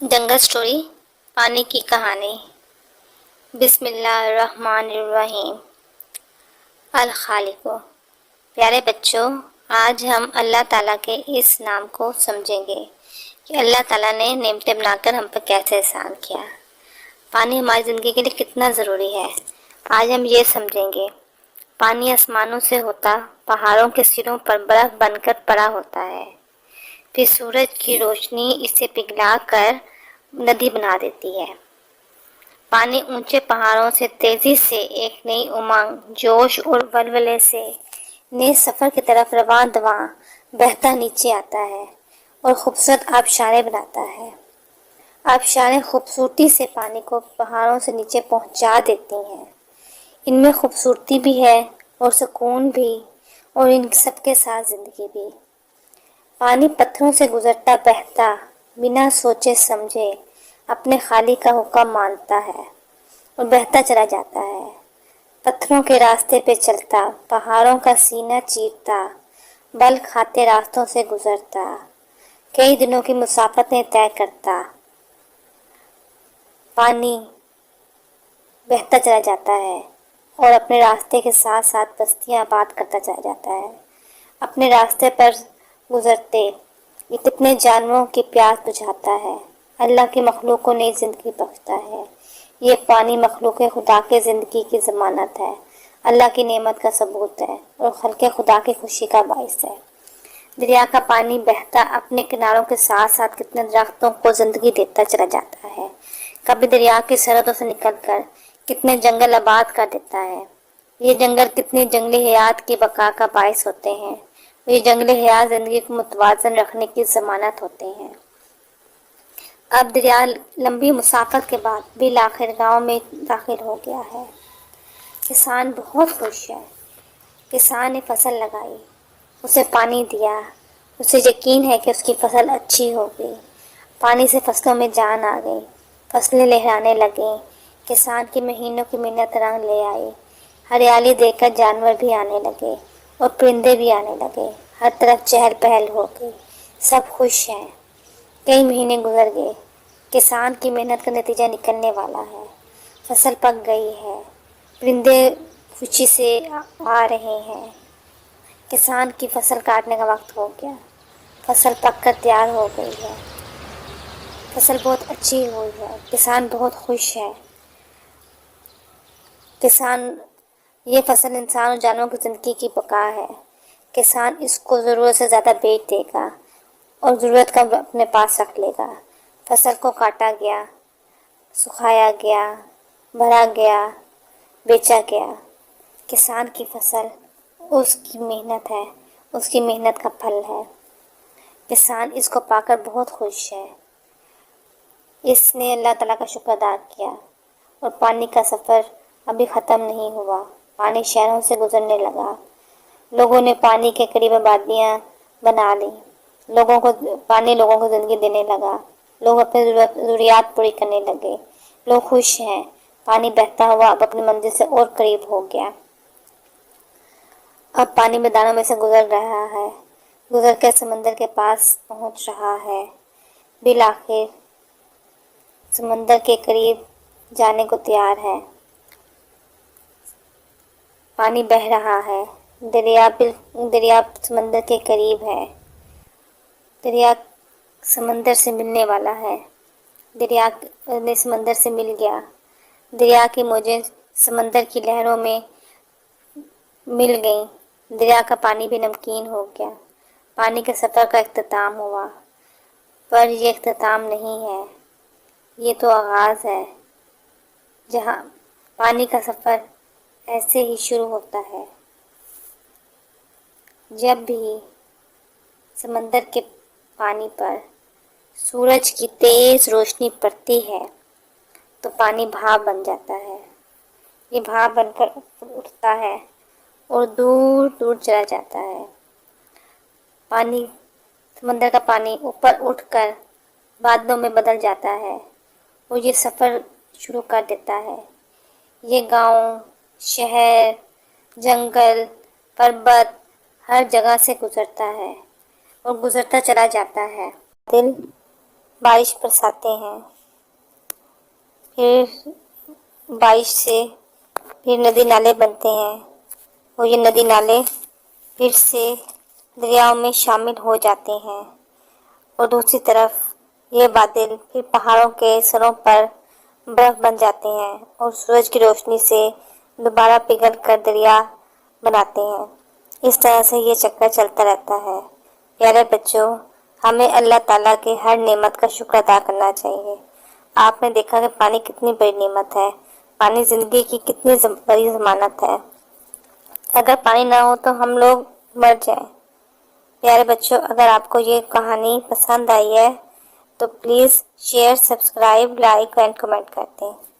جنگل سٹوری پانی کی کہانی۔ بسم اللہ الرحمن الرحیم۔ الخالق۔ پیارے بچوں، آج ہم اللہ تعالیٰ کے اس نام کو سمجھیں گے کہ اللہ تعالیٰ نے نعمتیں بنا کر ہم پر کیسے احسان کیا۔ پانی ہماری زندگی کے لیے کتنا ضروری ہے، آج ہم یہ سمجھیں گے۔ پانی آسمانوں سے ہوتا پہاڑوں کے سروں پر برف بن کر پڑا ہوتا ہے، پھر سورج کی روشنی اسے پگھلا کر ندی بنا دیتی ہے۔ پانی اونچے پہاڑوں سے تیزی سے ایک نئی امنگ، جوش اور ولولے سے نئے سفر کی طرف رواں دواں بہتا نیچے آتا ہے اور خوبصورت آبشاریں بناتا ہے۔ آبشاریں خوبصورتی سے پانی کو پہاڑوں سے نیچے پہنچا دیتی ہیں۔ ان میں خوبصورتی بھی ہے اور سکون بھی، اور ان سب کے ساتھ زندگی بھی۔ پانی پتھروں سے گزرتا بہتا بنا سوچے سمجھے اپنے خالق کا حکم مانتا ہے اور بہتا چلا جاتا ہے۔ پتھروں کے راستے پہ چلتا، پہاڑوں کا سینہ چیرتا، بل کھاتے راستوں سے گزرتا، کئی دنوں کی مسافتیں طے کرتا۔ پانی بہتا چلا جاتا ہے اور اپنے راستے کے ساتھ ساتھ بستیاں آباد کرتا چلا جاتا ہے۔ اپنے راستے پر گزرتے یہ کتنے جانوروں کی پیاس بجھاتا ہے، اللہ کی مخلوق کو نئی زندگی بخشتا ہے۔ یہ پانی مخلوق خدا کے زندگی کی ضمانت ہے، اللہ کی نعمت کا ثبوت ہے اور خلق خدا کی خوشی کا باعث ہے۔ دریا کا پانی بہتا اپنے کناروں کے ساتھ ساتھ کتنے درختوں کو زندگی دیتا چلا جاتا ہے۔ کبھی دریا کی سرحدوں سے نکل کر کتنے جنگل آباد کر دیتا ہے۔ یہ جنگل کتنی جنگلی حیات کی بقا کا باعث ہوتے ہیں۔ یہ جنگلی حیات زندگی کو متوازن رکھنے کی ضمانت ہوتے ہیں۔ اب دریا لمبی مسافت کے بعد بالآخر گاؤں میں داخل ہو گیا ہے۔ کسان بہت خوش ہے۔ کسان نے فصل لگائی، اسے پانی دیا، اسے یقین ہے کہ اس کی فصل اچھی ہوگی۔ پانی سے فصلوں میں جان آ گئی، فصلیں لہرانے لگیں۔ کسان کی مہینوں کی محنت رنگ لے آئی۔ ہریالی دیکھ کر جانور بھی آنے لگے اور پرندے بھی آنے لگے۔ ہر طرف چہل پہل ہو گئی، سب خوش ہیں۔ کئی مہینے گزر گئے، کسان کی محنت کا نتیجہ نکلنے والا ہے۔ فصل پک گئی ہے، پرندے خوشی سے آ رہے ہیں۔ کسان کی فصل کاٹنے کا وقت ہو گیا، فصل پک کر تیار ہو گئی ہے، فصل بہت اچھی ہوئی ہے، کسان بہت خوش ہے۔ یہ فصل انسان اور جانوروں کی زندگی کی بقا ہے۔ کسان اس کو ضرورت سے زیادہ بیچ دے گا اور ضرورت کا اپنے پاس رکھ لے گا۔ فصل کو کاٹا گیا، سکھایا گیا، بھرا گیا، بیچا گیا۔ کسان کی فصل اس کی محنت ہے، اس کی محنت کا پھل ہے۔ کسان اس کو پا کر بہت خوش ہے۔ اس نے اللہ تعالیٰ کا شکر ادا کیا، اور پانی کا سفر ابھی ختم نہیں ہوا۔ پانی شہروں سے گزرنے لگا، لوگوں نے پانی کے قریب آبادیاں بنا لی۔ پانی لوگوں کو زندگی دینے لگا، لوگ اپنی ضروریات پوری کرنے لگے، لوگ خوش ہیں۔ پانی بہتا ہوا اب اپنی منزل سے اور قریب ہو گیا۔ اب پانی میدانوں میں سے گزر رہا ہے، گزر کر سمندر کے پاس پہنچ رہا ہے۔ بالآخر سمندر کے قریب جانے کو تیار ہے۔ پانی بہہ رہا ہے، دریا سمندر کے قریب ہے۔ دریا سمندر سے ملنے والا ہے۔ دریا نے سمندر سے مل گیا۔ دریا کی موجیں سمندر کی لہروں میں مل گئیں۔ دریا کا پانی بھی نمکین ہو گیا۔ پانی کے سفر کا اختتام ہوا، پر یہ اختتام نہیں ہے، یہ تو آغاز ہے، جہاں پانی کا سفر ایسے ہی شروع ہوتا ہے۔ جب بھی سمندر کے پانی پر سورج کی تیز روشنی پڑتی ہے تو پانی بھاپ بن جاتا ہے۔ یہ بھاپ بن کر اٹھتا ہے اور دور دور چلا جاتا ہے۔ سمندر کا پانی اوپر اٹھ کر بادلوں میں بدل جاتا ہے اور یہ سفر شروع کر دیتا ہے۔ یہ گاؤں، شہر، جنگل، پربت، ہر جگہ سے گزرتا ہے اور گزرتا چلا جاتا ہے۔ بارش برساتے ہیں، پھر بارش سے پھر ندی نالے بنتے ہیں، اور یہ ندی نالے پھر سے دریاؤں میں شامل ہو جاتے ہیں، اور دوسری طرف یہ بادل پھر پہاڑوں کے سروں پر برف بن جاتے ہیں اور سورج کی روشنی سے دوبارہ پگھل کر دریا بناتے ہیں۔ اس طرح سے یہ چکر چلتا رہتا ہے۔ پیارے بچوں، ہمیں اللہ تعالیٰ کے ہر نعمت کا شکر ادا کرنا چاہیے۔ آپ نے دیکھا کہ پانی کتنی بڑی نعمت ہے، پانی زندگی کی کتنی بڑی ضمانت ہے۔ اگر پانی نہ ہو تو ہم لوگ مر جائیں۔ پیارے بچوں، اگر آپ کو یہ کہانی پسند آئی ہے تو please share, subscribe, like and comment کرتے ہیں۔